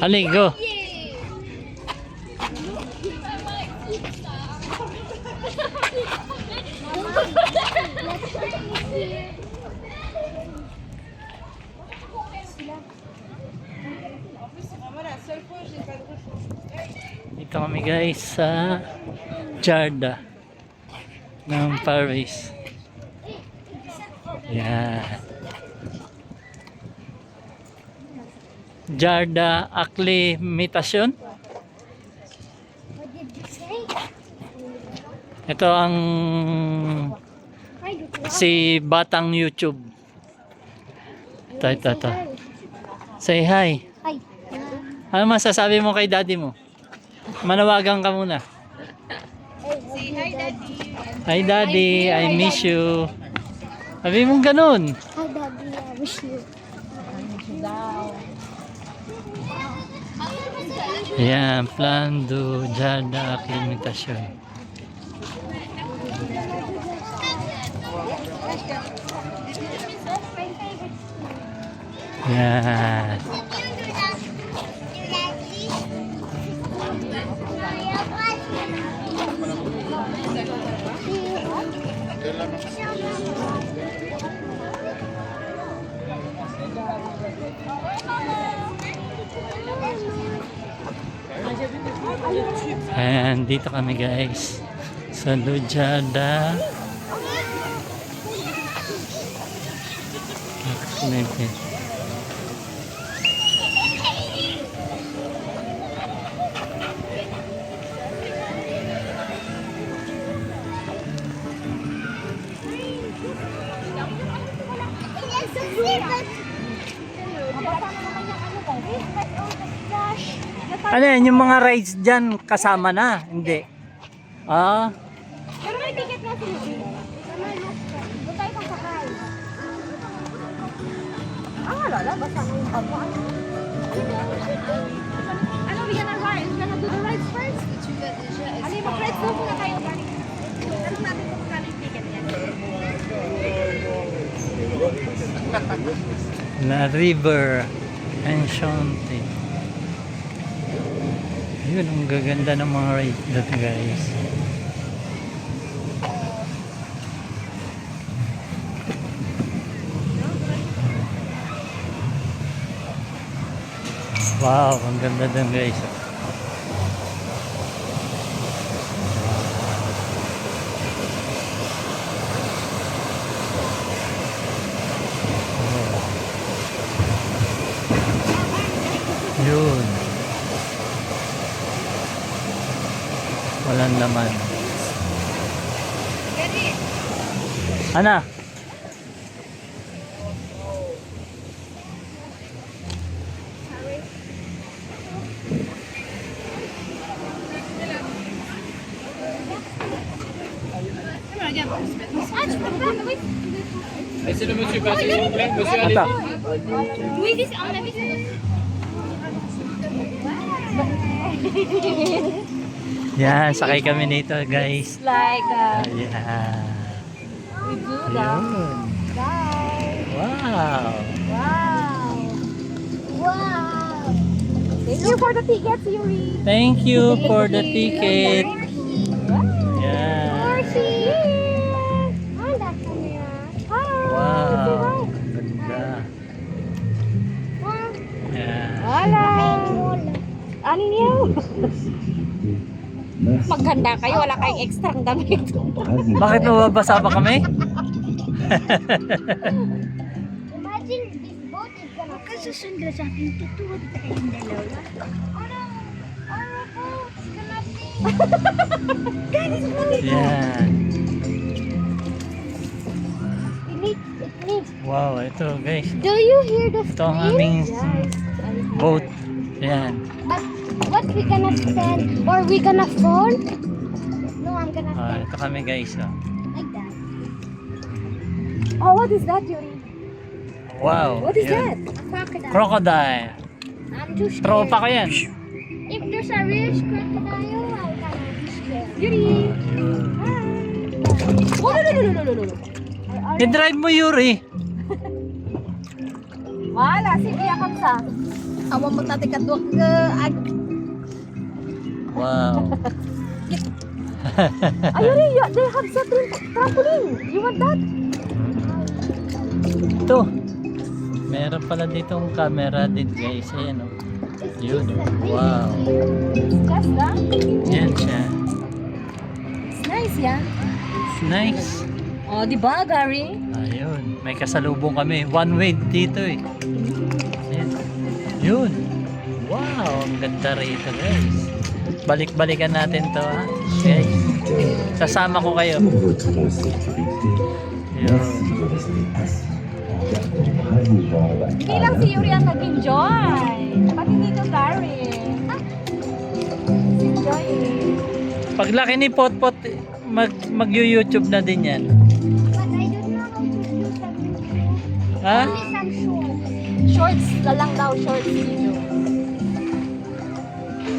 Ali, go. Dito kami guys sa Jarda ng Paris. Yan. Jarda Acclimatation. Ito ang si Batang YouTube. Ito. Say hi. Hi. Ano masasabi mo kay daddy mo? Manawagan ka muna. Say hi, Daddy. Hi daddy, I miss you. Sabi mong ganun. Hi, Daddy. I wish you. Yan, Plan do Jarda Acclimatation. Yan. And dito kami guys sa Lujada. Ano yan, yung mga rides dyan kasama na? Hindi. Ah. Pero may ticket na sila. Doon tayo pang sakay. Wala. Basta ngayon pa po. Ano, we gonna ride? We gonna do the rides first? Ano yung mag-rides doon muna tayo? Tanong natin kung magkano yung ticket yan. La River Enchanté. Yun, ang gaganda ng mga rides dito guys. Wow, ang ganda din guys. Yun. Walang laman. Ana? C'est le monsieur passé, s'il vous plaît. Monsieur, Ata. Oui, this on the video. Yan, sakay kami nito guys. Like, Ayan. we do Yun. Guys. Wow. Wow. Thank you for the tickets, Yuri. Thank you for the ticket. Yan. Mercy. Hi, that camera. Hi. Wow. Ganda. Yan. Hello. Ano niyo? Maghanda kayo, wala kayong extra damit. Bakit mababasa pa kami? Imagine this boat is gonna kasusunda sa akin, tutuwag pa kayong dalawa. Our boat's gonna be... Guys, Yan. it needs. Wow, ito guys. Do you hear the Ito ang aming boat. Yan. But what we gonna stand or we gonna fall? No, I'm gonna stand Ito kami guys. Oh. like that. Oh, what is that, Yuri? Wow. What is Yun. that? A crocodile. Crocodile. I'm too scared. Tropa ko yan. If there's a real crocodile, I'm gonna be scared. Yuri! Hi! Oh, no. I-drive mo Yuri. Wala, sige yakap sa. Awan mo natin kadwag ka. Wow. Ayun, they have sa trampoline. You want that? Ito. Meron pala ditong camera din guys. Ayan o. Yun. Wow. Just that? Yan siya. It's nice, yeah? It's nice. Oh, di ba, Gary? Ayun. May kasalubong kami. One way dito eh. Ayan. Yun. Wow. Ang ganda rito guys. Balik-balikan natin to ha. Okay. Sasama ko kayo. Pour votre sécurité, Yun. merci de rester assis en gardant bras et jambes Hindi lang si Yuri ang nag-enjoy. Pati dito, Gary. Enjoy eh. Paglaki ni Potpot, mag-YouTube na din yan. But I don't know how to do something. Ha? Only some shorts. Shorts na lang daw, shorts video.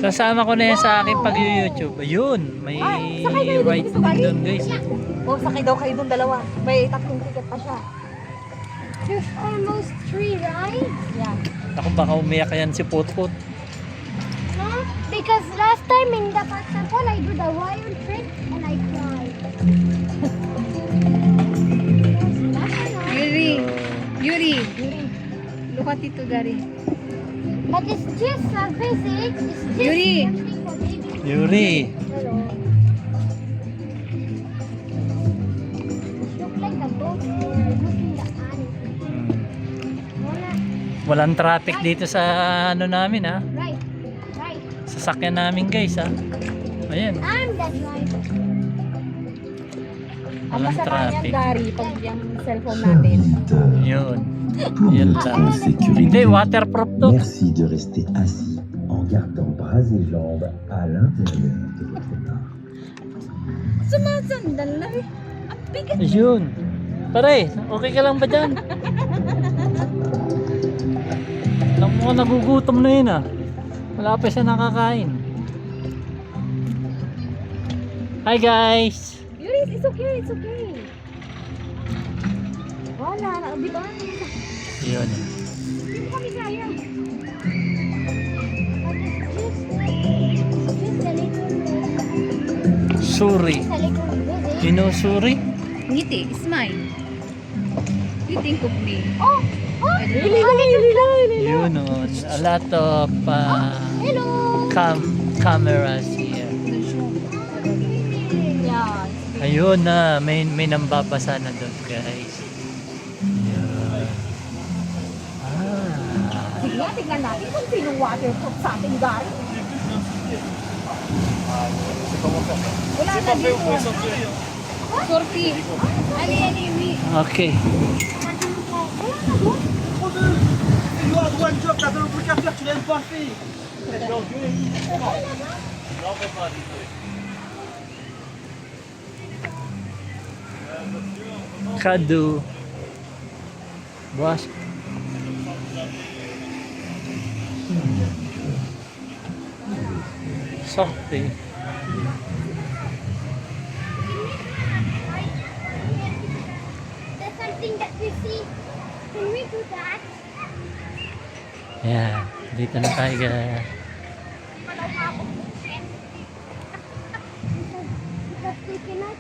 Sasama ko na yan sa akin pag-YouTube. Ayun, may sakay kayo ride dito, Gary. doon guys. Oh, sakay daw kayo dun dalawa. May tatlong ticket pa siya. There's almost 3 rides. Yeah. Ako baka umiyak yan si Potpot. Huh? Because last time in the Park Sample, I do the wild trick and I cried. Yuri. Look at Tito Gary. But it's just a physics. It's just Yuri. something for babies. Yuri. Hello. Look like a boat or looking the eye. Wanna, Walang traffic dito sa ano namin ha. right, right. Sasakyan namin guys ha. Ayan. I'm the driver. Ang Walang masama niya, traffic. Gary, pag yung cellphone natin. Yun. Pour Yun votre lang. Hindi, sécurité, waterproof to. merci de rester assis en gardant bras et jambes à l'intérieur de votre car. Sumasandal lang. Ang bigat. Ayun. Pare, okay ka lang ba dyan? Alam mo, nagugutom na yun ah. Wala pa siya nakakain. Hi guys! Yuri, it's okay, it's okay. Wala na, di ba? Yun. Hindi kami kaya. But it's just a little, Suri. it's a little busy. You know Suri? Ngiti, smile. You think of me. Oh, oh, Yun oh. A lot of hello. cameras here. Yeah. Ayun na, may nambabasa na doon guys. Yun. Ah. Tignan natin kung sinong waterproof sa ating Gary. Wala na dito. Sorti. Ali, mi. Okay. Kadu. Buas. Sorti. There's something that we see. Can we do that? Yeah, dito na tayo guys. Because they cannot,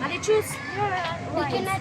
Ali, choose. they cannot